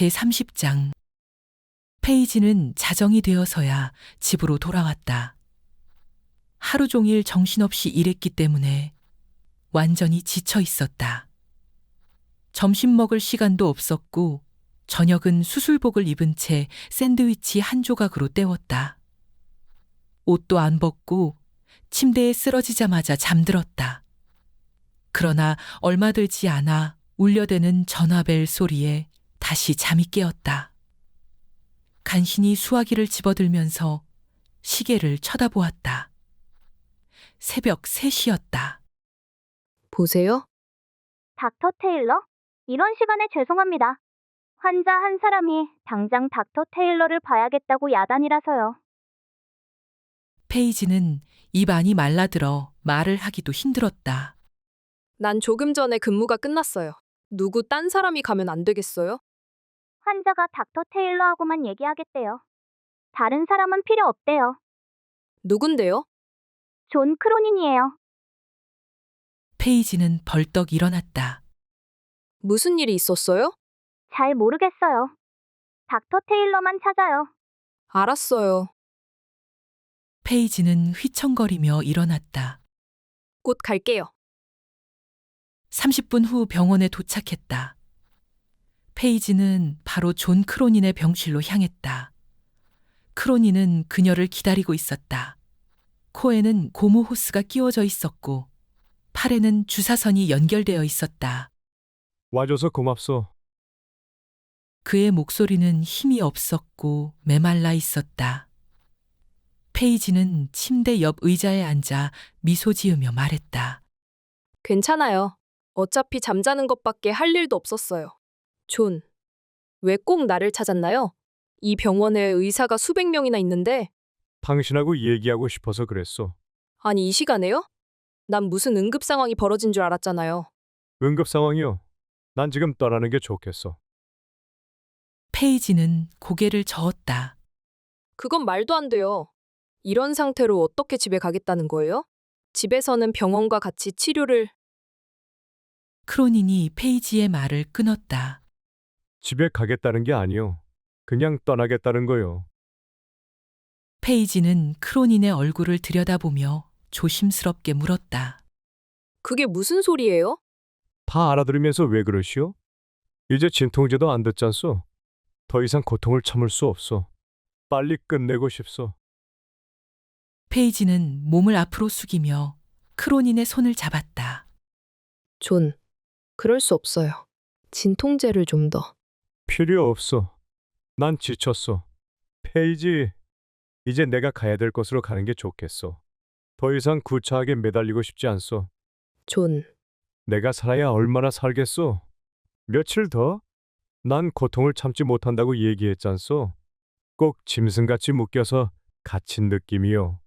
제30장. 페이지는 자정이 되어서야 집으로 돌아왔다. 하루 종일 정신없이 일했기 때문에 완전히 지쳐 있었다. 점심 먹을 시간도 없었고 저녁은 수술복을 입은 채 샌드위치 한 조각으로 때웠다. 옷도 안 벗고 침대에 쓰러지자마자 잠들었다. 그러나 얼마 들지 않아 울려대는 전화벨 소리에 다시 잠이 깨었다. 간신히 수화기를 집어들면서 시계를 쳐다보았다. 새벽 3시였다. 보세요. 닥터 테일러? 이런 시간에 죄송합니다. 환자 한 사람이 당장 닥터 테일러를 봐야겠다고 야단이라서요. 페이지는 입 안이 말라들어 말을 하기도 힘들었다. 난 조금 전에 근무가 끝났어요. 누구 딴 사람이 가면 안 되겠어요? 환자가 닥터 테일러하고만 얘기하겠대요. 다른 사람은 필요 없대요. 누군데요? 존 크로닌이에요. 페이지는 벌떡 일어났다. 무슨 일이 있었어요? 잘 모르겠어요. 닥터 테일러만 찾아요. 알았어요. 페이지는 휘청거리며 일어났다. 곧 갈게요. 30분 후 병원에 도착했다. 페이지는 바로 존 크로닌의 병실로 향했다. 크로닌은 그녀를 기다리고 있었다. 코에는 고무 호스가 끼워져 있었고 팔에는 주사선이 연결되어 있었다. 와줘서 고맙소. 그의 목소리는 힘이 없었고 메말라 있었다. 페이지는 침대 옆 의자에 앉아 미소 지으며 말했다. 괜찮아요. 어차피 잠자는 것밖에 할 일도 없었어요. 존, 왜 꼭 나를 찾았나요? 이 병원에 의사가 수백 명이나 있는데, 당신하고 얘기하고 싶어서 그랬소. 아니 이 시간에요? 난 무슨 응급 상황이 벌어진 줄 알았잖아요. 응급 상황이요. 난 지금 떠나는 게 좋겠어. 페이지는 고개를 저었다. 그건 말도 안 돼요. 이런 상태로 어떻게 집에 가겠다는 거예요? 집에서는 병원과 같이 치료를... 크로닌이 페이지의 말을 끊었다. 집에 가겠다는 게 아니요. 그냥 떠나겠다는 거요. 페이지는 크로닌의 얼굴을 들여다보며 조심스럽게 물었다. 그게 무슨 소리예요? 다 알아들으면서 왜 그러시오? 이제 진통제도 안 듣잖소. 더 이상 고통을 참을 수 없소. 빨리 끝내고 싶소. 페이지는 몸을 앞으로 숙이며 크로닌의 손을 잡았다. 존, 그럴 수 없어요. 진통제를 좀 더. 필요 없소. 난 지쳤소. 페이지, 이제 내가 가야 될 곳으로 가는 게 좋겠소. 더 이상 구차하게 매달리고 싶지 않소. 존, 내가 살아야 얼마나 살겠소? 며칠 더? 난 고통을 참지 못한다고 얘기했잖소. 꼭 짐승같이 묶여서 갇힌 느낌이요.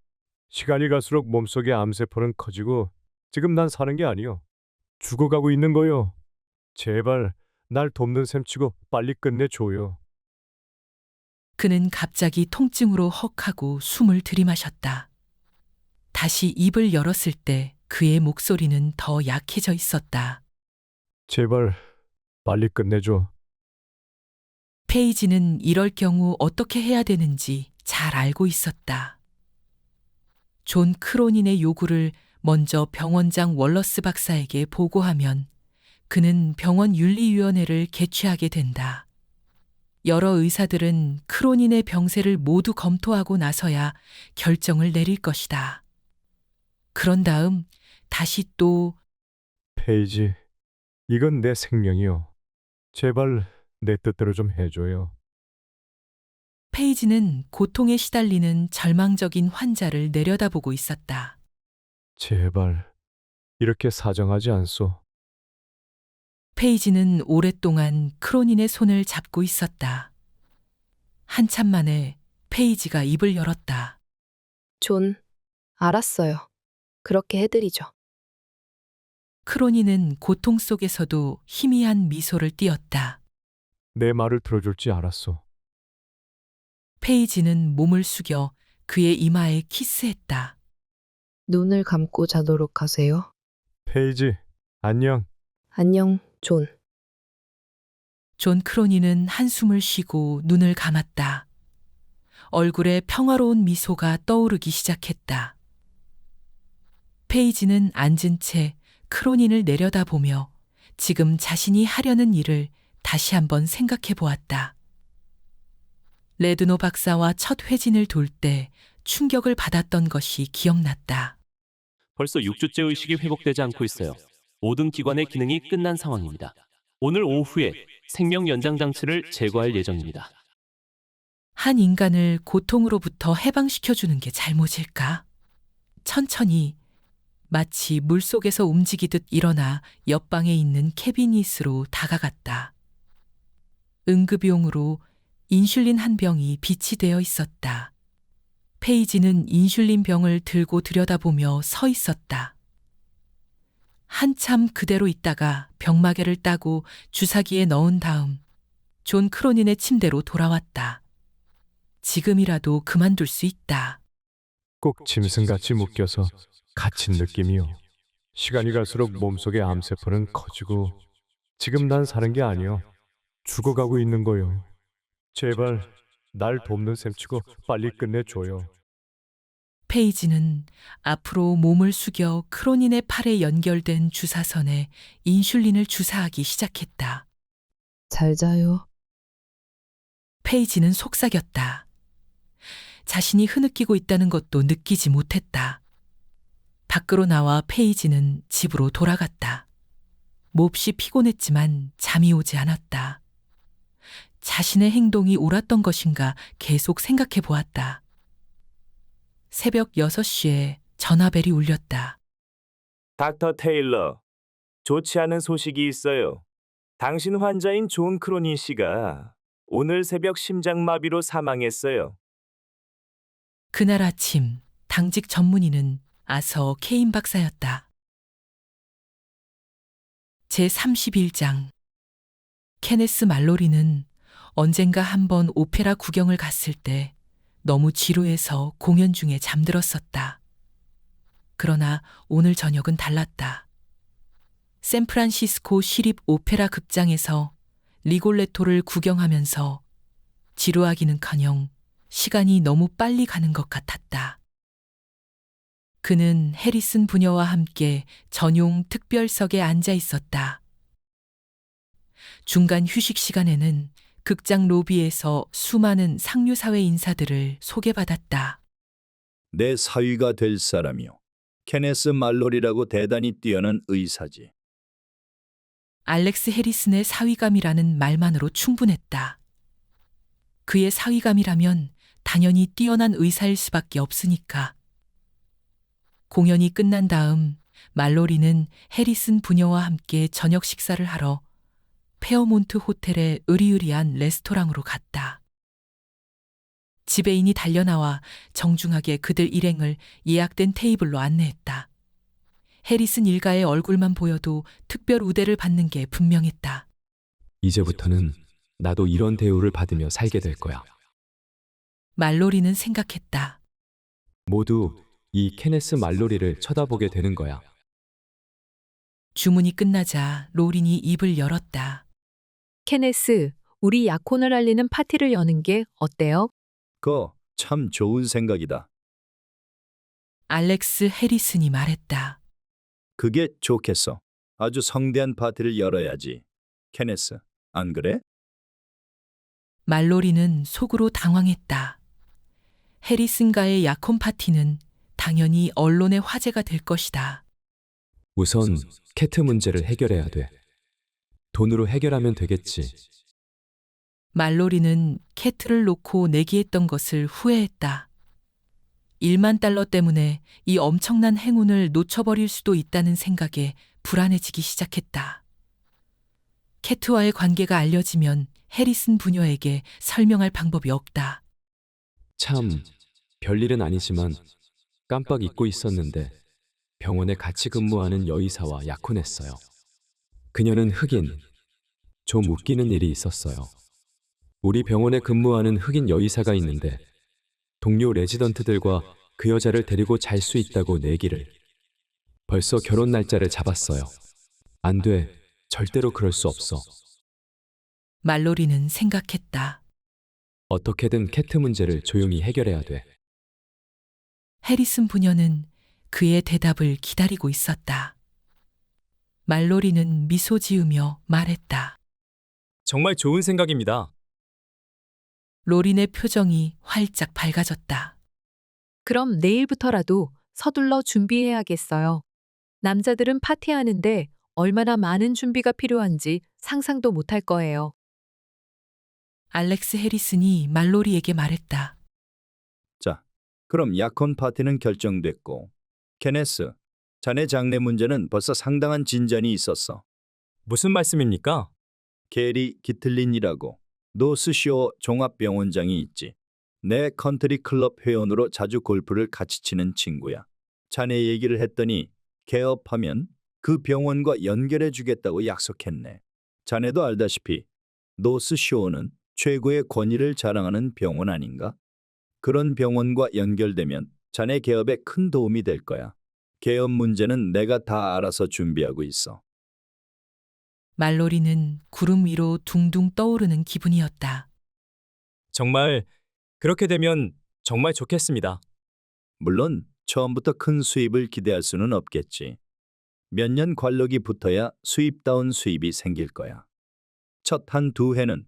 시간이 갈수록 몸속의 암세포는 커지고 지금 난 사는 게 아니요. 죽어가고 있는 거요. 제발 날 돕는 셈 치고 빨리 끝내줘요. 그는 갑자기 통증으로 헉하고 숨을 들이마셨다. 다시 입을 열었을 때 그의 목소리는 더 약해져 있었다. 제발 빨리 끝내줘. 페이지는 이럴 경우 어떻게 해야 되는지 잘 알고 있었다. 존 크로닌의 요구를 먼저 병원장 월러스 박사에게 보고하면 그는 병원 윤리위원회를 개최하게 된다. 여러 의사들은 크로닌의 병세를 모두 검토하고 나서야 결정을 내릴 것이다. 그런 다음 다시 또 페이지, 이건 내 생명이요. 제발 내 뜻대로 좀 해줘요. 페이지는 고통에 시달리는 절망적인 환자를 내려다보고 있었다. 제발 이렇게 사정하지 않소. 페이지는 오랫동안 크로닌의 손을 잡고 있었다. 한참 만에 페이지가 입을 열었다. 존, 알았어요. 그렇게 해드리죠. 크로닌은 고통 속에서도 희미한 미소를 띄었다. 내 말을 들어줄 지 알았소. 페이지는 몸을 숙여 그의 이마에 키스했다. 눈을 감고 자도록 하세요. 페이지, 안녕. 안녕, 존. 존 크로니는 한숨을 쉬고 눈을 감았다. 얼굴에 평화로운 미소가 떠오르기 시작했다. 페이지는 앉은 채 크로닌을 내려다보며 지금 자신이 하려는 일을 다시 한번 생각해 보았다. 레드노 박사와 첫 회진을 돌 때 충격을 받았던 것이 기억났다. 벌써 6주째 의식이 회복되지 않고 있어요. 모든 기관의 기능이 끝난 상황입니다. 오늘 오후에 생명 연장 장치를 제거할 예정입니다. 한 인간을 고통으로부터 해방시켜주는 게 잘못일까? 천천히 마치 물속에서 움직이듯 일어나 옆방에 있는 캐비닛으로 다가갔다. 응급용으로 인슐린 한 병이 비치되어 있었다. 페이지는 인슐린 병을 들고 들여다보며 서 있었다. 한참 그대로 있다가 병마개를 따고 주사기에 넣은 다음 존 크로닌의 침대로 돌아왔다. 지금이라도 그만둘 수 있다. 꼭 짐승같이 묶여서 갇힌 느낌이요. 시간이 갈수록 몸속의 암세포는 커지고 지금 난 사는 게 아니요. 죽어가고 있는 거요. 제발 날 돕는 셈치고 빨리 끝내줘요. 페이지는 앞으로 몸을 숙여 크로닌의 팔에 연결된 주사선에 인슐린을 주사하기 시작했다. 잘 자요. 페이지는 속삭였다. 자신이 흐느끼고 있다는 것도 느끼지 못했다. 밖으로 나와 페이지는 집으로 돌아갔다. 몹시 피곤했지만 잠이 오지 않았다. 자신의 행동이 옳았던 것인가 계속 생각해 보았다. 새벽 6시에 전화벨이 울렸다. 닥터 테일러, 좋지 않은 소식이 있어요. 당신 환자인 존 크로닌 씨가 오늘 새벽 심장마비로 사망했어요. 그날 아침 당직 전문의는 아서 케인 박사였다. 제31장. 케네스 말로리는 언젠가 한번 오페라 구경을 갔을 때 너무 지루해서 공연 중에 잠들었었다. 그러나 오늘 저녁은 달랐다. 샌프란시스코 시립 오페라 극장에서 리골레토를 구경하면서 지루하기는커녕 시간이 너무 빨리 가는 것 같았다. 그는 해리슨 부녀와 함께 전용 특별석에 앉아 있었다. 중간 휴식 시간에는 극장 로비에서 수많은 상류사회 인사들을 소개받았다. 내 사위가 될 사람이요. 케네스 말로리라고 대단히 뛰어난 의사지. 알렉스 해리슨의 사위감이라는 말만으로 충분했다. 그의 사위감이라면 당연히 뛰어난 의사일 수밖에 없으니까. 공연이 끝난 다음 말로리는 해리슨 부녀와 함께 저녁 식사를 하러 페어몬트 호텔의 으리으리한 레스토랑으로 갔다. 지배인이 달려나와 정중하게 그들 일행을 예약된 테이블로 안내했다. 해리슨 일가의 얼굴만 보여도 특별 우대를 받는 게 분명했다. 이제부터는 나도 이런 대우를 받으며 살게 될 거야. 말로리는 생각했다. 모두 이 케네스 말로리를 쳐다보게 되는 거야. 주문이 끝나자 로린이 입을 열었다. 케네스, 우리 약혼을 알리는 파티를 여는 게 어때요? 그거 참 좋은 생각이다. 알렉스 해리슨이 말했다. 그게 좋겠어. 아주 성대한 파티를 열어야지. 케네스, 안 그래? 말로리는 속으로 당황했다. 해리슨과의 약혼 파티는 당연히 언론의 화제가 될 것이다. 우선 캐트 문제를 해결해야 돼. 돈으로 해결하면 되겠지. 말로리는 캐트를 놓고 내기했던 것을 후회했다. 1만 달러 때문에 이 엄청난 행운을 놓쳐버릴 수도 있다는 생각에 불안해지기 시작했다. 캐트와의 관계가 알려지면 해리슨 부녀에게 설명할 방법이 없다. 참, 별일은 아니지만 깜빡 잊고 있었는데 병원에 같이 근무하는 여의사와 약혼했어요. 그녀는 흑인. 좀 웃기는 일이 있었어요. 우리 병원에 근무하는 흑인 여의사가 있는데 동료 레지던트들과 그 여자를 데리고 잘 수 있다고 내기를. 벌써 결혼 날짜를 잡았어요. 안 돼. 절대로 그럴 수 없어. 말로리는 생각했다. 어떻게든 캐트 문제를 조용히 해결해야 돼. 해리슨 부녀는 그의 대답을 기다리고 있었다. 말로리는 미소 지으며 말했다. 정말 좋은 생각입니다. 로린의 표정이 활짝 밝아졌다. 그럼 내일부터라도 서둘러 준비해야겠어요. 남자들은 파티하는데 얼마나 많은 준비가 필요한지 상상도 못할 거예요. 알렉스 해리슨이 말로리에게 말했다. 자, 그럼 약혼 파티는 결정됐고, 케네스, 자네 장래 문제는 벌써 상당한 진전이 있었어. 무슨 말씀입니까? 게리 기틀린이라고 노스쇼 종합병원장이 있지. 내 컨트리 클럽 회원으로 자주 골프를 같이 치는 친구야. 자네 얘기를 했더니 개업하면 그 병원과 연결해 주겠다고 약속했네. 자네도 알다시피 노스쇼는 최고의 권위를 자랑하는 병원 아닌가? 그런 병원과 연결되면 자네 개업에 큰 도움이 될 거야. 개업 문제는 내가 다 알아서 준비하고 있어. 말로리는 구름 위로 둥둥 떠오르는 기분이었다. 정말 그렇게 되면 정말 좋겠습니다. 물론 처음부터 큰 수입을 기대할 수는 없겠지. 몇 년 관록이 붙어야 수입다운 수입이 생길 거야. 첫 한 두 해는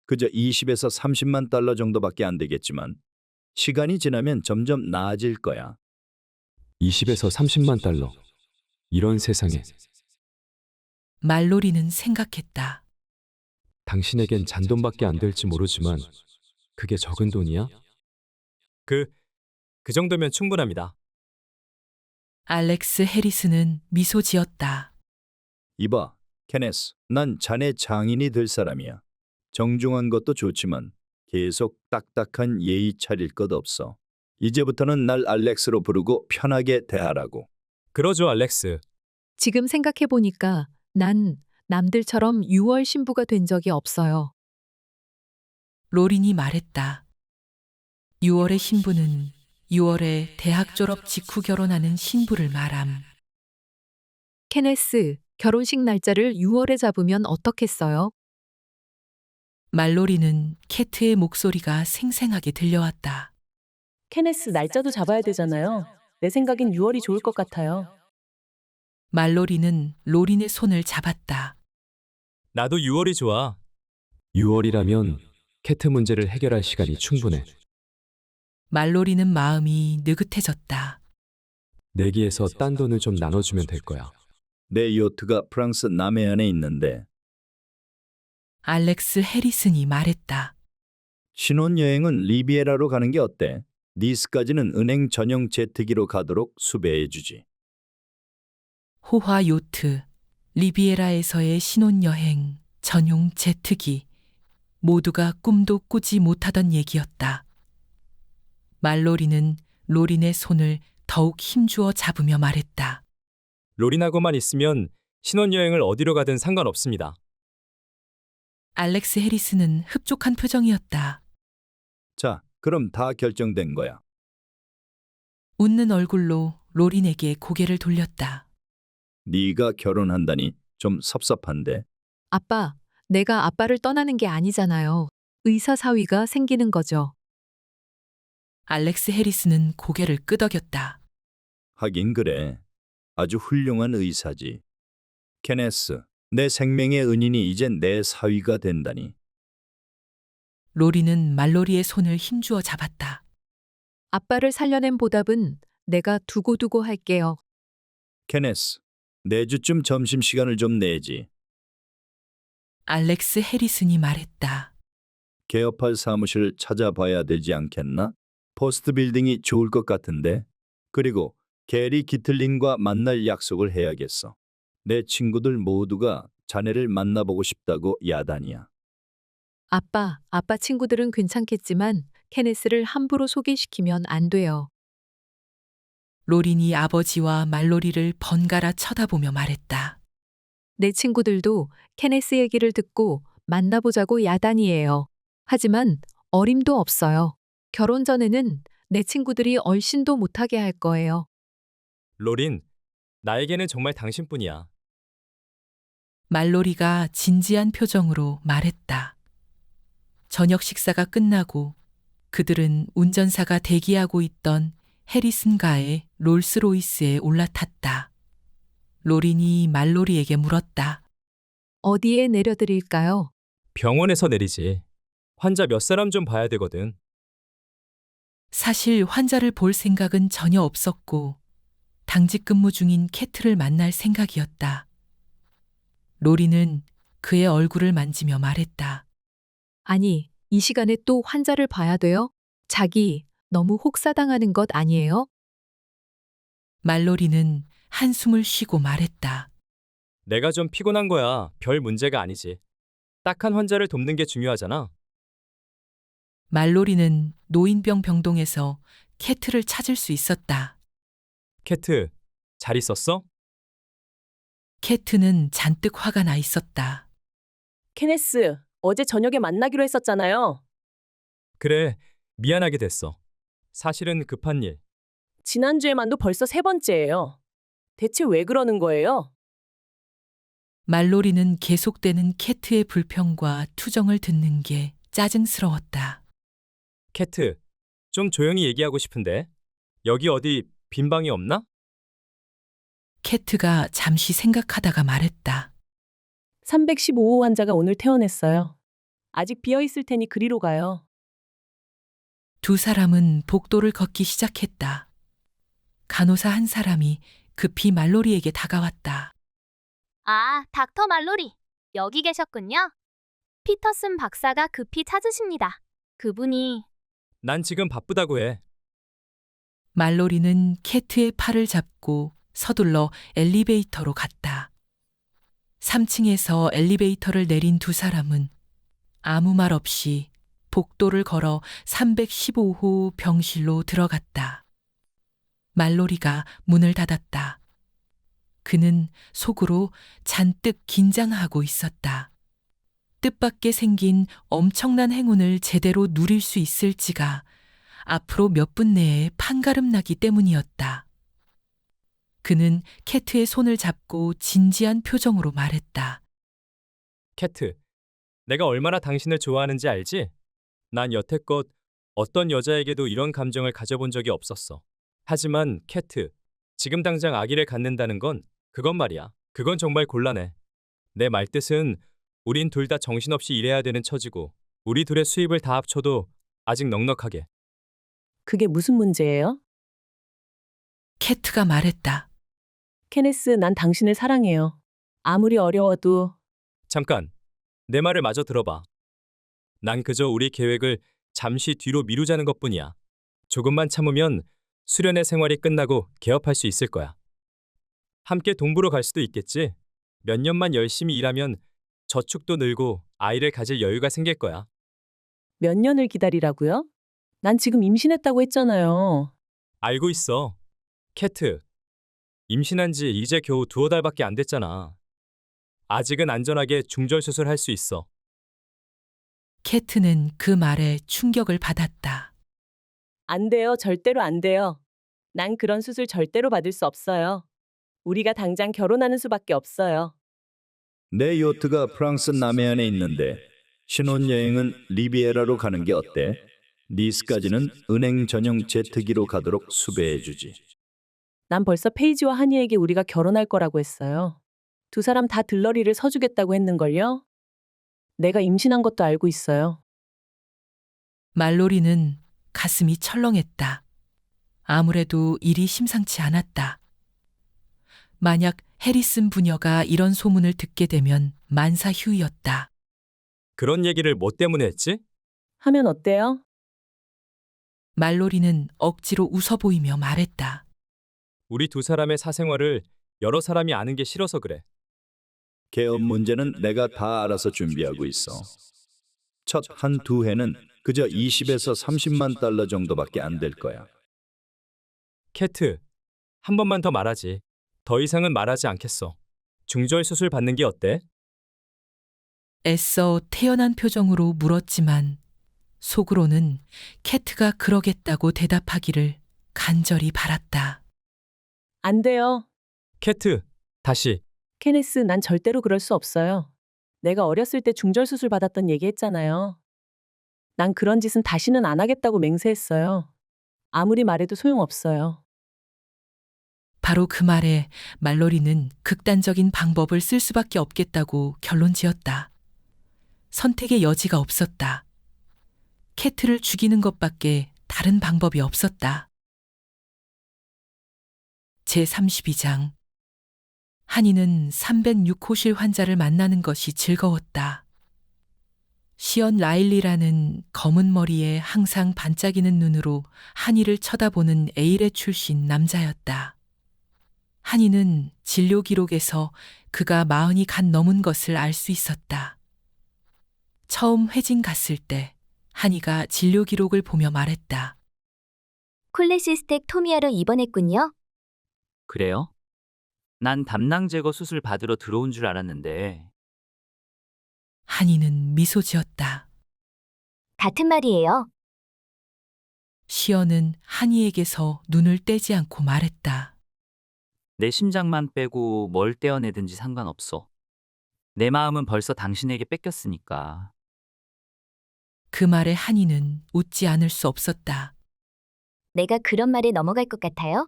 그저 20에서 30만 달러 정도밖에 안 되겠지만 시간이 지나면 점점 나아질 거야. 20에서 30만 달러. 이런 세상에 말로리는 생각했다. 당신에겐 잔돈밖에 안 될지 모르지만 그게 적은 돈이야? 그 정도면 충분합니다. 알렉스 해리슨은 미소 지었다. 이봐, 케네스, 난 자네 장인이 될 사람이야. 정중한 것도 좋지만 계속 딱딱한 예의 차릴 것 없어. 이제부터는 날 알렉스로 부르고 편하게 대하라고. 그러죠, 알렉스. 지금 생각해보니까 난 남들처럼 6월 신부가 된 적이 없어요. 로린이 말했다. 6월의 신부는 6월에 대학 졸업 직후 결혼하는 신부를 말함. 케네스, 결혼식 날짜를 6월에 잡으면 어떻겠어요? 말로리는 캐트의 목소리가 생생하게 들려왔다. 케네스 날짜도 잡아야 되잖아요. 내 생각엔 6월이 좋을 것 같아요. 말로리는 로린의 손을 잡았다. 나도 6월이 좋아. 6월이라면 캐트 문제를 해결할 시간이 충분해. 말로리는 마음이 느긋해졌다. 내기에서 딴 돈을 좀 나눠주면 될 거야. 내 요트가 프랑스 남해안에 있는데 알렉스 해리슨이 말했다. 신혼여행은 리비에라로 가는 게 어때? 니스까지는 은행 전용 제트기로 가도록 수배해 주지. 호화 요트, 리비에라에서의 신혼여행, 전용 제트기, 모두가 꿈도 꾸지 못하던 얘기였다. 말로리는 로린의 손을 더욱 힘주어 잡으며 말했다. 로린하고만 있으면 신혼여행을 어디로 가든 상관없습니다. 알렉스 해리슨은 흡족한 표정이었다. 자, 그럼 다 결정된 거야. 웃는 얼굴로 로린에게 고개를 돌렸다. 네가 결혼한다니 좀 섭섭한데. 아빠, 내가 아빠를 떠나는 게 아니잖아요. 의사 사위가 생기는 거죠. 알렉스 해리슨은 고개를 끄덕였다. 하긴 그래. 아주 훌륭한 의사지. 케네스, 내 생명의 은인이 이젠 내 사위가 된다니. 로린은 말로리의 손을 힘주어 잡았다. 아빠를 살려낸 보답은 내가 두고두고 할게요. 케네스, 내주쯤 점심시간을 좀 내지. 알렉스 해리슨이 말했다. 개업할 사무실을 찾아봐야 되지 않겠나? 포스트 빌딩이 좋을 것 같은데. 그리고 게리 기틀린과 만날 약속을 해야겠어. 내 친구들 모두가 자네를 만나보고 싶다고 야단이야. 아빠 친구들은 괜찮겠지만 케네스를 함부로 소개시키면 안 돼요. 로린이 아버지와 말로리를 번갈아 쳐다보며 말했다. 내 친구들도 케네스 얘기를 듣고 만나보자고 야단이에요. 하지만 어림도 없어요. 결혼 전에는 내 친구들이 얼씬도 못하게 할 거예요. 로린, 나에게는 정말 당신뿐이야. 말로리가 진지한 표정으로 말했다. 저녁 식사가 끝나고 그들은 운전사가 대기하고 있던 해리슨가의 롤스로이스에 올라탔다. 로린이 말로리에게 물었다. 어디에 내려드릴까요? 병원에서 내리지. 환자 몇 사람 좀 봐야 되거든. 사실 환자를 볼 생각은 전혀 없었고 당직 근무 중인 캐트를 만날 생각이었다. 로리는 그의 얼굴을 만지며 말했다. 아니, 이 시간에 또 환자를 봐야 돼요? 자기 너무 혹사당하는 것 아니에요? 말로리는 한숨을 쉬고 말했다. 내가 좀 피곤한 거야. 별 문제가 아니지. 딱한 환자를 돕는 게 중요하잖아. 말로리는 노인병 병동에서 캐트를 찾을 수 있었다. 캐트, 잘 있었어? 캐트는 잔뜩 화가 나 있었다. 케네스, 어제 저녁에 만나기로 했었잖아요. 그래, 미안하게 됐어. 사실은 급한 일. 지난주에만도 벌써 세 번째예요. 대체 왜 그러는 거예요? 말로리는 계속되는 캐트의 불평과 투정을 듣는 게 짜증스러웠다. 캐트, 좀 조용히 얘기하고 싶은데. 여기 어디 빈 방이 없나? 캐트가 잠시 생각하다가 말했다. 315호 환자가 오늘 퇴원했어요. 아직 비어 있을 테니 그리로 가요. 두 사람은 복도를 걷기 시작했다. 간호사 한 사람이 급히 말로리에게 다가왔다. 아, 닥터 말로리. 여기 계셨군요. 피터슨 박사가 급히 찾으십니다. 그분이 난 지금 바쁘다고 해. 말로리는 캐트의 팔을 잡고 서둘러 엘리베이터로 갔다. 3층에서 엘리베이터를 내린 두 사람은 아무 말 없이 복도를 걸어 315호 병실로 들어갔다. 말로리가 문을 닫았다. 그는 속으로 잔뜩 긴장하고 있었다. 뜻밖의 생긴 엄청난 행운을 제대로 누릴 수 있을지가 앞으로 몇 분 내에 판가름나기 때문이었다. 그는 캐트의 손을 잡고 진지한 표정으로 말했다. 캐트, 내가 얼마나 당신을 좋아하는지 알지? 난 여태껏 어떤 여자에게도 이런 감정을 가져본 적이 없었어. 하지만 캐트, 지금 당장 아기를 갖는다는 건 그건 말이야. 그건 정말 곤란해. 내 말뜻은 우린 둘 다 정신없이 일해야 되는 처지고 우리 둘의 수입을 다 합쳐도 아직 넉넉하게. 그게 무슨 문제예요? 캐트가 말했다. 케네스, 난 당신을 사랑해요. 아무리 어려워도 잠깐, 내 말을 마저 들어봐. 난 그저 우리 계획을 잠시 뒤로 미루자는 것뿐이야. 조금만 참으면 수련회 생활이 끝나고 개업할 수 있을 거야. 함께 동부로 갈 수도 있겠지. 몇 년만 열심히 일하면 저축도 늘고 아이를 가질 여유가 생길 거야. 몇 년을 기다리라고요? 난 지금 임신했다고 했잖아요. 알고 있어. 캐트, 임신한 지 이제 겨우 두어 달밖에 안 됐잖아. 아직은 안전하게 중절 수술할 수 있어. 캐트는 그 말에 충격을 받았다. 안 돼요. 절대로 안 돼요. 난 그런 수술 절대로 받을 수 없어요. 우리가 당장 결혼하는 수밖에 없어요. 내 요트가 프랑스 남해안에 있는데 신혼여행은 리비에라로 가는 게 어때? 니스까지는 은행 전용 제트기로 가도록 수배해주지. 난 벌써 페이지와 하니에게 우리가 결혼할 거라고 했어요. 두 사람 다 들러리를 서주겠다고 했는걸요? 내가 임신한 것도 알고 있어요. 말로리는 가슴이 철렁했다. 아무래도 일이 심상치 않았다. 만약 해리슨 부녀가 이런 소문을 듣게 되면 만사휴이였다. 그런 얘기를 뭐 때문에 했지? 하면 어때요? 말로리는 억지로 웃어 보이며 말했다. 우리 두 사람의 사생활을 여러 사람이 아는 게 싫어서 그래. 개업 문제는 내가 다 알아서 준비하고 있어. 첫 한 두 해는 그저 20에서 30만 달러 정도밖에 안 될 거야. 캐트, 한 번만 더 말하지. 더 이상은 말하지 않겠어. 중절 수술 받는 게 어때? 애써 태연한 표정으로 물었지만 속으로는 캐트가 그러겠다고 대답하기를 간절히 바랐다. 안 돼요. 캐트, 다시. 케네스, 난 절대로 그럴 수 없어요. 내가 어렸을 때 중절 수술 받았던 얘기 했잖아요. 난 그런 짓은 다시는 안 하겠다고 맹세했어요. 아무리 말해도 소용없어요. 바로 그 말에 말로리는 극단적인 방법을 쓸 수밖에 없겠다고 결론 지었다. 선택의 여지가 없었다. 캐트를 죽이는 것밖에 다른 방법이 없었다. 제32장. 한이는 306호실 환자를 만나는 것이 즐거웠다. 시언 라일리라는 검은 머리에 항상 반짝이는 눈으로 한이를 쳐다보는 에일의 출신 남자였다. 한이는 진료 기록에서 그가 40이 갓 넘은 것을 알 수 있었다. 처음 회진 갔을 때 한이가 진료 기록을 보며 말했다. 콜레시스텍토미아로 입원했군요. 그래요? 난 담낭 제거 수술 받으러 들어온 줄 알았는데. 한이는 미소 지었다. 같은 말이에요. 시언은 한이에게서 눈을 떼지 않고 말했다. 내 심장만 빼고 뭘 떼어내든지 상관없어. 내 마음은 벌써 당신에게 뺏겼으니까. 그 말에 한이는 웃지 않을 수 없었다. 내가 그런 말에 넘어갈 것 같아요?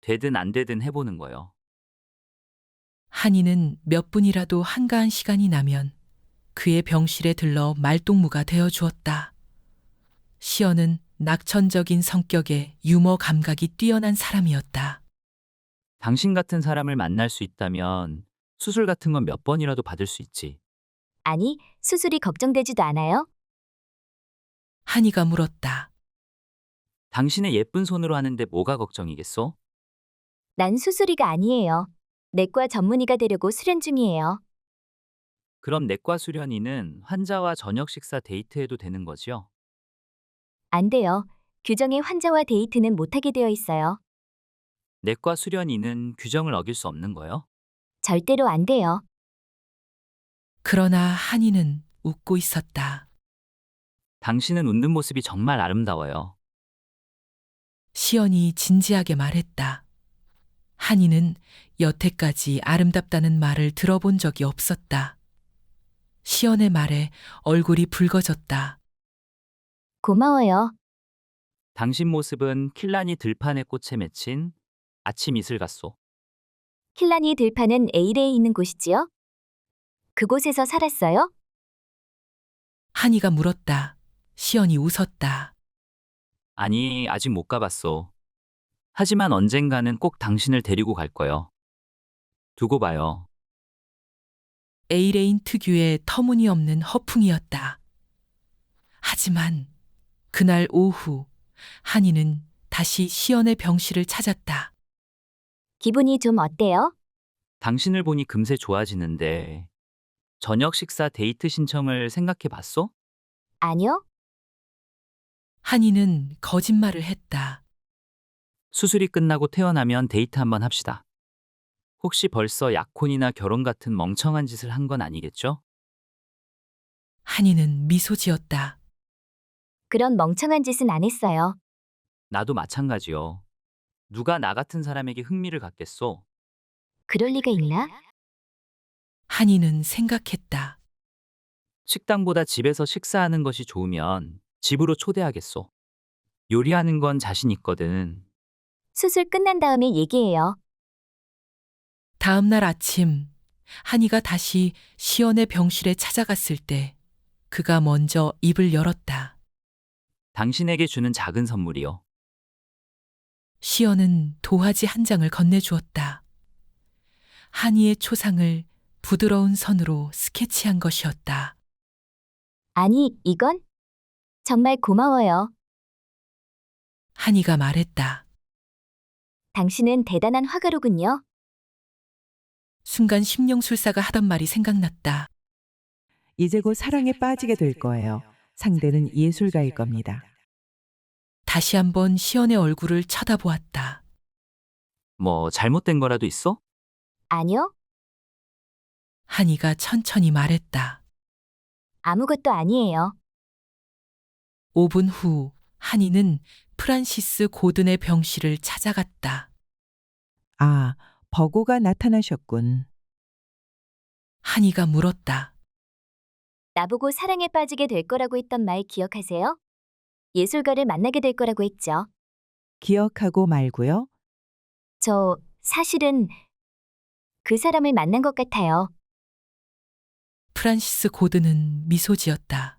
되든 안 되든 해보는 거요. 한이는 몇 분이라도 한가한 시간이 나면 그의 병실에 들러 말동무가 되어 주었다. 시언은 낙천적인 성격에 유머 감각이 뛰어난 사람이었다. 당신 같은 사람을 만날 수 있다면 수술 같은 건 몇 번이라도 받을 수 있지. 아니, 수술이 걱정되지도 않아요? 한이가 물었다. 당신의 예쁜 손으로 하는데 뭐가 걱정이겠어? 난 수술이가 아니에요. 내과 전문의가 되려고 수련 중이에요. 그럼 내과 수련의는 환자와 저녁 식사 데이트해도 되는 거지요? 안 돼요. 규정에 환자와 데이트는 못하게 되어 있어요. 내과 수련의는 규정을 어길 수 없는 거요? 절대로 안 돼요. 그러나 한이는 웃고 있었다. 당신은 웃는 모습이 정말 아름다워요. 시언이 진지하게 말했다. 한이는 여태까지 아름답다는 말을 들어본 적이 없었다. 시언의 말에 얼굴이 붉어졌다. 고마워요. 당신 모습은 킬라니 들판의 꽃에 맺힌 아침 이슬 같소. 킬라니 들판은 에이레에 있는 곳이지요? 그곳에서 살았어요? 한이가 물었다. 시언이 웃었다. 아니, 아직 못 가봤소. 하지만 언젠가는 꼭 당신을 데리고 갈 거요. 두고 봐요. 에이레인 특유의 터무니없는 허풍이었다. 하지만 그날 오후 한이는 다시 시언의 병실을 찾았다. 기분이 좀 어때요? 당신을 보니 금세 좋아지는데 저녁 식사 데이트 신청을 생각해 봤소? 아니요. 한이는 거짓말을 했다. 수술이 끝나고 퇴원하면 데이트 한번 합시다. 혹시 벌써 약혼이나 결혼 같은 멍청한 짓을 한 건 아니겠죠? 한이는 미소 지었다. 그런 멍청한 짓은 안 했어요. 나도 마찬가지요. 누가 나 같은 사람에게 흥미를 갖겠소? 그럴 리가 있나? 한이는 생각했다. 식당보다 집에서 식사하는 것이 좋으면 집으로 초대하겠소. 요리하는 건 자신 있거든. 수술 끝난 다음에 얘기해요. 다음 날 아침 한이가 다시 시언의 병실에 찾아갔을 때 그가 먼저 입을 열었다. 당신에게 주는 작은 선물이요. 시언은 도화지 한 장을 건네주었다. 한이의 초상을 부드러운 선으로 스케치한 것이었다. 아니, 이건? 정말 고마워요. 한이가 말했다. 당신은 대단한 화가로군요. 순간 심령술사가 하던 말이 생각났다. 이제 곧 사랑에 빠지게 될 거예요. 상대는 예술가일 겁니다. 다시 한번 시언의 얼굴을 쳐다보았다. 뭐 잘못된 거라도 있어? 아니요. 한이가 천천히 말했다. 아무것도 아니에요. 5분 후 한이는 프란시스 고든의 병실을 찾아갔다. 아, 버고가 나타나셨군. 한이가 물었다. 나보고 사랑에 빠지게 될 거라고 했던 말 기억하세요? 예술가를 만나게 될 거라고 했죠. 기억하고 말고요. 저 사실은 그 사람을 만난 것 같아요. 프란시스 고든은 미소 지었다.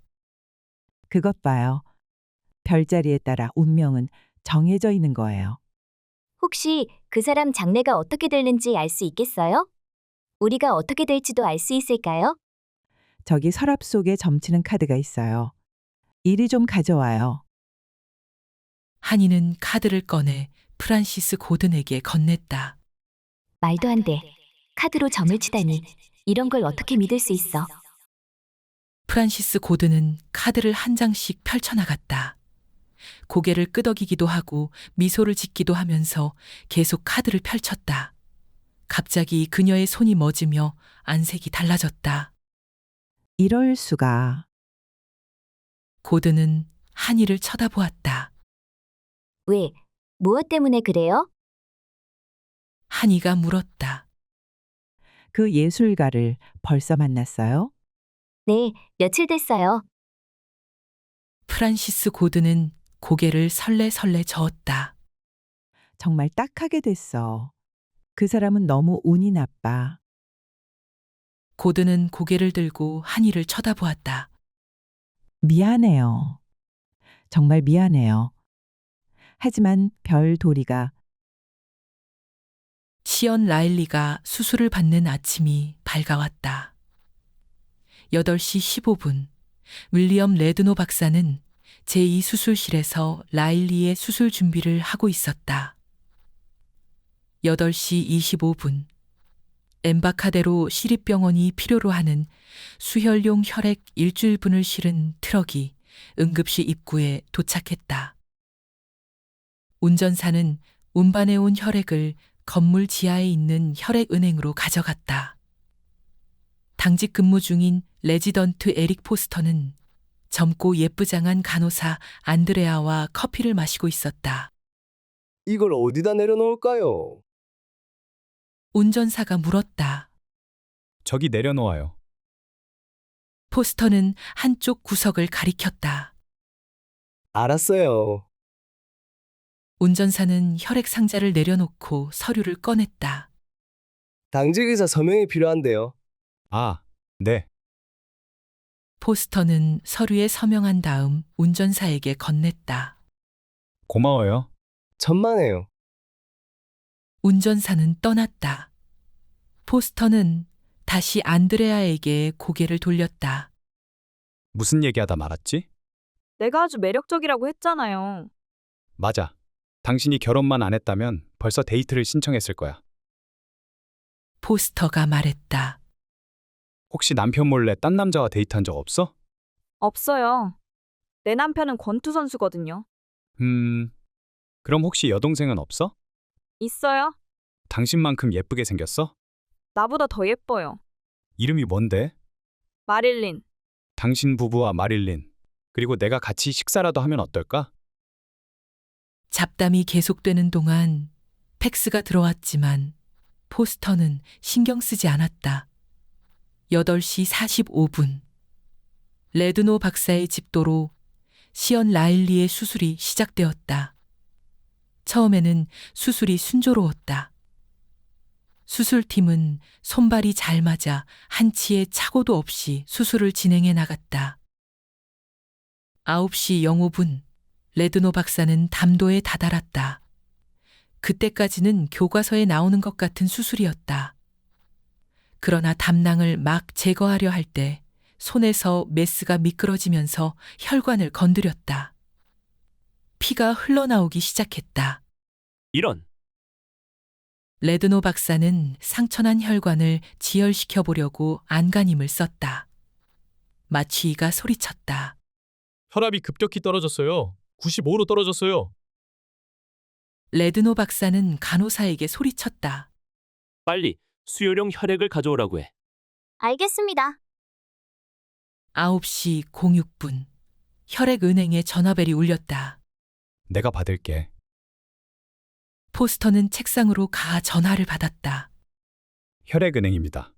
그것 봐요. 별자리에 따라 운명은 정해져 있는 거예요. 혹시 그 사람 장래가 어떻게 될는지 알 수 있겠어요? 우리가 어떻게 될지도 알 수 있을까요? 저기 서랍 속에 점치는 카드가 있어요. 이리 좀 가져와요. 한이는 카드를 꺼내 프란시스 고든에게 건넸다. 말도 안 돼. 카드로 점을 치다니. 이런 걸 어떻게 믿을 수 있어? 프란시스 고든은 카드를 한 장씩 펼쳐나갔다. 고개를 끄덕이기도 하고 미소를 짓기도 하면서 계속 카드를 펼쳤다. 갑자기 그녀의 손이 멎으며 안색이 달라졌다. 이럴 수가. 고든은 한이를 쳐다보았다. 왜? 무엇 때문에 그래요? 한이가 물었다. 그 예술가를 벌써 만났어요? 네, 며칠 됐어요. 프란시스 고든은 고개를 설레설레 저었다. 정말 딱하게 됐어. 그 사람은 너무 운이 나빠. 고든은 고개를 들고 한이를 쳐다보았다. 미안해요. 정말 미안해요. 하지만 별 도리가 시언 라일리가 수술을 받는 아침이 밝아왔다. 8시 15분, 윌리엄 레드노 박사는 제2수술실에서 라일리의 수술 준비를 하고 있었다. 8시 25분, 엠바카데로 시립병원이 필요로 하는 수혈용 혈액 일주일분을 실은 트럭이 응급실 입구에 도착했다. 운전사는 운반해온 혈액을 건물 지하에 있는 혈액은행으로 가져갔다. 당직 근무 중인 레지던트 에릭 포스터는 젊고 예쁘장한 간호사 안드레아와 커피를 마시고 있었다. 이걸 어디다 내려놓을까요? 운전사가 물었다. 저기 내려놓아요. 포스터는 한쪽 구석을 가리켰다. 알았어요. 운전사는 혈액 상자를 내려놓고 서류를 꺼냈다. 당직 의사 서명이 필요한데요. 아, 네. 포스터는 서류에 서명한 다음 운전사에게 건넸다. 고마워요. 천만에요. 운전사는 떠났다. 포스터는 다시 안드레아에게 고개를 돌렸다. 무슨 얘기하다 말았지? 내가 아주 매력적이라고 했잖아요. 맞아. 당신이 결혼만 안 했다면 벌써 데이트를 신청했을 거야. 포스터가 말했다. 혹시 남편 몰래 딴 남자와 데이트한 적 없어? 없어요. 내 남편은 권투 선수거든요. 그럼 혹시 여동생은 없어? 있어요. 당신만큼 예쁘게 생겼어? 나보다 더 예뻐요. 이름이 뭔데? 마릴린. 당신 부부와 마릴린. 그리고 내가 같이 식사라도 하면 어떨까? 잡담이 계속되는 동안 팩스가 들어왔지만 포스터는 신경 쓰지 않았다. 8시 45분. 레드노 박사의 집도로 시언 라일리의 수술이 시작되었다. 처음에는 수술이 순조로웠다. 수술팀은 손발이 잘 맞아 한치의 착오도 없이 수술을 진행해 나갔다. 9시 05분, 레드노 박사는 담도에 다다랐다. 그때까지는 교과서에 나오는 것 같은 수술이었다. 그러나 담낭을 막 제거하려 할 때 손에서 메스가 미끄러지면서 혈관을 건드렸다. 피가 흘러나오기 시작했다. 이런. 레드노 박사는 상처난 혈관을 지혈시켜 보려고 안간힘을 썼다. 마취이가 소리쳤다. 혈압이 급격히 떨어졌어요. 95로 떨어졌어요. 레드노 박사는 간호사에게 소리쳤다. 빨리 수혈용 혈액을 가져오라고 해. 알겠습니다. 9시 06분. 혈액은행에 전화벨이 울렸다. 내가 받을게. 포스터는 책상으로 가 전화를 받았다. 혈액은행입니다.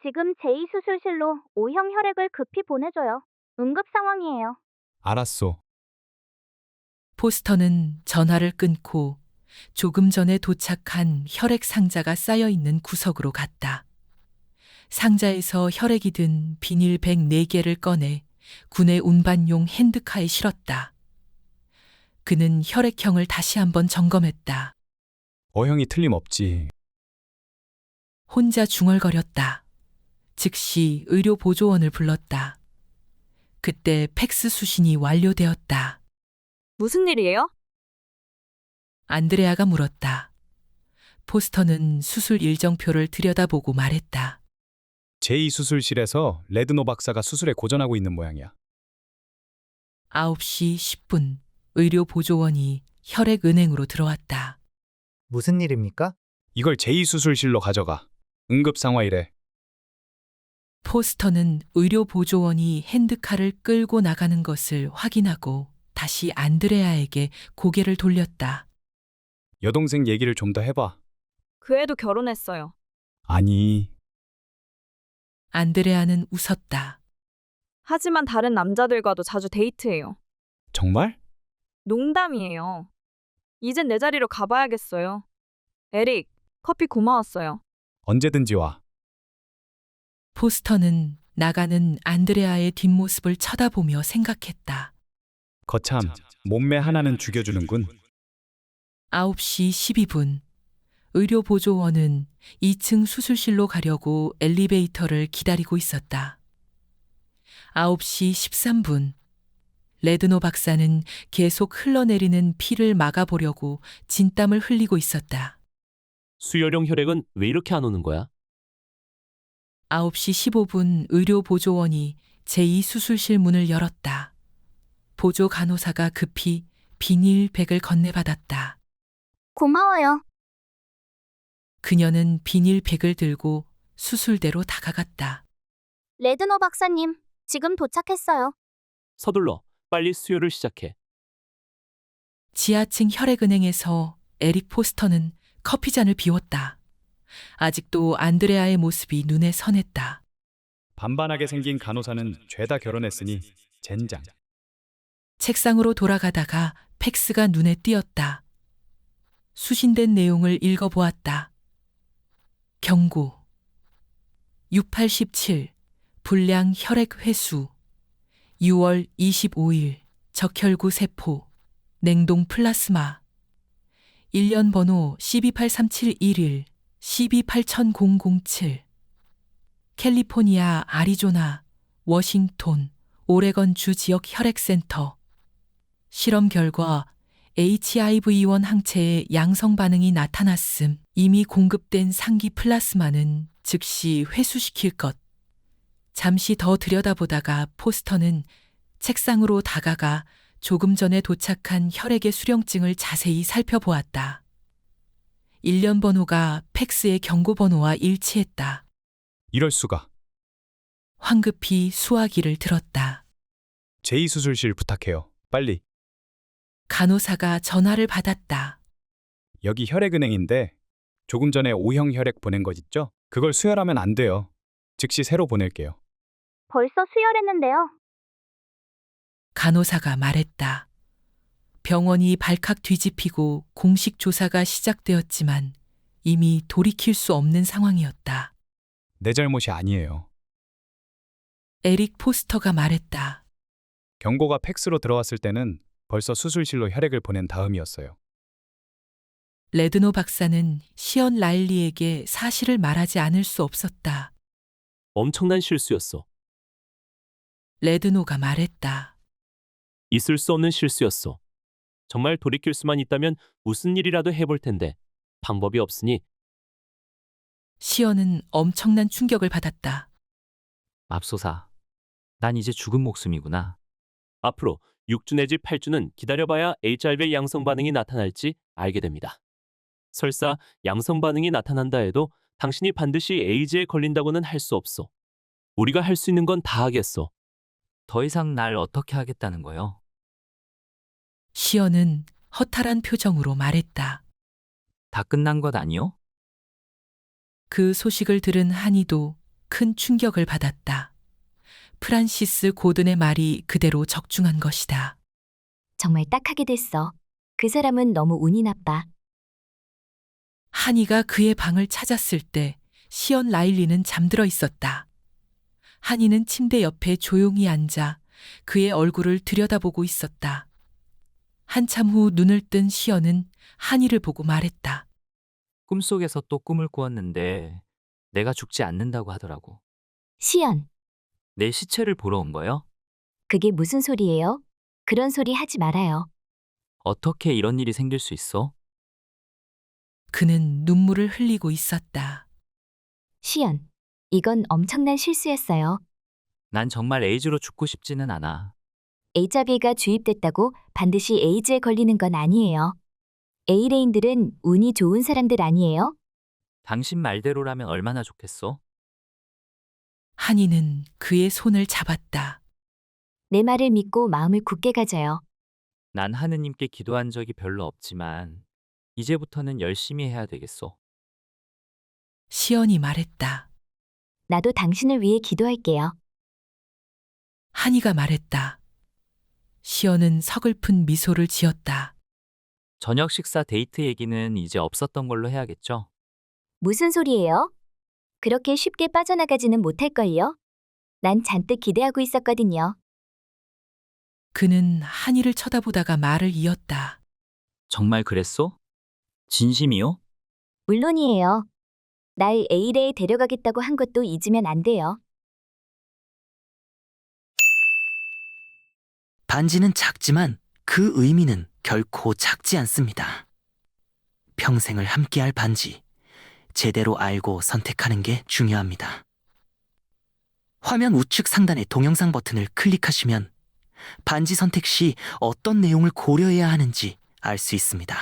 지금 제2수술실로 O형 혈액을 급히 보내줘요. 응급 상황이에요. 알았소. 포스터는 전화를 끊고 조금 전에 도착한 혈액 상자가 쌓여 있는 구석으로 갔다. 상자에서 혈액이 든 비닐백 4개를 꺼내 군의 운반용 핸드카에 실었다. 그는 혈액형을 다시 한번 점검했다. O형이 틀림없지. 혼자 중얼거렸다. 즉시 의료 보조원을 불렀다. 그때 팩스 수신이 완료되었다. 무슨 일이에요? 안드레아가 물었다. 포스터는 수술 일정표를 들여다보고 말했다. 제2수술실에서 레드노 박사가 수술에 고전하고 있는 모양이야. 9시 10분 의료 보조원이 혈액은행으로 들어왔다. 무슨 일입니까? 이걸 제2수술실로 가져가. 응급 상황이래. 포스터는 의료 보조원이 핸드카를 끌고 나가는 것을 확인하고 다시 안드레아에게 고개를 돌렸다. 여동생 얘기를 좀 더 해봐. 그 애도 결혼했어요. 아니, 안드레아는 웃었다. 하지만 다른 남자들과도 자주 데이트해요. 정말? 농담이에요. 이젠 내 자리로 가봐야겠어요. 에릭, 커피 고마웠어요. 언제든지 와. 포스터는 나가는 안드레아의 뒷모습을 쳐다보며 생각했다. 거참, 몸매 하나는 죽여주는군. 9시 12분 의료 보조원은 2층 수술실로 가려고 엘리베이터를 기다리고 있었다. 9시 13분 레드노 박사는 계속 흘러내리는 피를 막아보려고 진땀을 흘리고 있었다. 수혈용 혈액은 왜 이렇게 안 오는 거야? 9시 15분 의료 보조원이 제2수술실 문을 열었다. 보조 간호사가 급히 비닐백을 건네받았다. 고마워요. 그녀는 비닐백을 들고 수술대로 다가갔다. 레드노 박사님, 지금 도착했어요. 서둘러. 빨리 수혈을 시작해. 지하층 혈액은행에서 에릭 포스터는 커피잔을 비웠다. 아직도 안드레아의 모습이 눈에 선했다. 반반하게 생긴 간호사는 죄다 결혼했으니 젠장. 책상으로 돌아가다가 팩스가 눈에 띄었다. 수신된 내용을 읽어보았다. 경고. 687 불량 혈액 회수 6월 25일 적혈구 세포 냉동 플라스마 1년 번호 1283711 1280007 캘리포니아, 아리조나, 워싱턴, 오레건 주 지역 혈액센터 실험 결과 HIV1 항체의 양성 반응이 나타났음. 이미 공급된 상기 플라스마는 즉시 회수시킬 것. 잠시 더 들여다보다가 포스터는 책상으로 다가가 조금 전에 도착한 혈액의 수령증을 자세히 살펴보았다. 1년 번호가 팩스의 경고 번호와 일치했다. 이럴 수가. 황급히 수화기를 들었다. 제2수술실 부탁해요. 빨리. 간호사가 전화를 받았다. 여기 혈액은행인데 조금 전에 O형 혈액 보낸 것 있죠? 그걸 수혈하면 안 돼요. 즉시 새로 보낼게요. 벌써 수혈했는데요. 간호사가 말했다. 병원이 발칵 뒤집히고 공식 조사가 시작되었지만 이미 돌이킬 수 없는 상황이었다. 내 잘못이 아니에요. 에릭 포스터가 말했다. 경고가 팩스로 들어왔을 때는 벌써 수술실로 혈액을 보낸 다음이었어요. 레드노 박사는 시언 라일리에게 사실을 말하지 않을 수 없었다. 엄청난 실수였어. 레드노가 말했다. 있을 수 없는 실수였어. 정말 돌이킬 수만 있다면 무슨 일이라도 해볼 텐데 방법이 없으니. 시언은 엄청난 충격을 받았다. 맙소사. 난 이제 죽은 목숨이구나. 앞으로 6주 내지 8주는 기다려봐야 HIV 양성 반응이 나타날지 알게 됩니다. 설사 양성 반응이 나타난다 해도 당신이 반드시 에이즈에 걸린다고는 할 수 없어. 우리가 할 수 있는 건 다 하겠어. 더 이상 날 어떻게 하겠다는 거요? 시언은 허탈한 표정으로 말했다. 다 끝난 것 아니요? 그 소식을 들은 한이도 큰 충격을 받았다. 프란시스 고든의 말이 그대로 적중한 것이다. 정말 딱하게 됐어. 그 사람은 너무 운이 나빠. 한이가 그의 방을 찾았을 때 시언 라일리는 잠들어 있었다. 한이는 침대 옆에 조용히 앉아 그의 얼굴을 들여다보고 있었다. 한참 후 눈을 뜬 시언은 한이를 보고 말했다. 꿈속에서 또 꿈을 꾸었는데 내가 죽지 않는다고 하더라고. 시연, 내 시체를 보러 온 거요? 그게 무슨 소리예요? 그런 소리 하지 말아요. 어떻게 이런 일이 생길 수 있어? 그는 눈물을 흘리고 있었다. 시연, 이건 엄청난 실수였어요. 난 정말 에이즈로 죽고 싶지는 않아. HIV가 주입됐다고 반드시 에이즈에 걸리는 건 아니에요. A레인들은 운이 좋은 사람들 아니에요? 당신 말대로라면 얼마나 좋겠어? 한이는 그의 손을 잡았다. 내 말을 믿고 마음을 굳게 가져요. 난 하느님께 기도한 적이 별로 없지만 이제부터는 열심히 해야 되겠어. 시언이 말했다. 나도 당신을 위해 기도할게요. 한이가 말했다. 시언은 서글픈 미소를 지었다. 저녁 식사 데이트 얘기는 이제 없었던 걸로 해야겠죠? 무슨 소리예요? 그렇게 쉽게 빠져나가지는 못할걸요? 난 잔뜩 기대하고 있었거든요. 그는 한이를 쳐다보다가 말을 이었다. 정말 그랬어? 진심이요? 물론이에요. 날 A레에 데려가겠다고 한 것도 잊으면 안 돼요. 반지는 작지만 그 의미는 결코 작지 않습니다. 평생을 함께할 반지, 제대로 알고 선택하는 게 중요합니다. 화면 우측 상단의 동영상 버튼을 클릭하시면 반지 선택 시 어떤 내용을 고려해야 하는지 알 수 있습니다.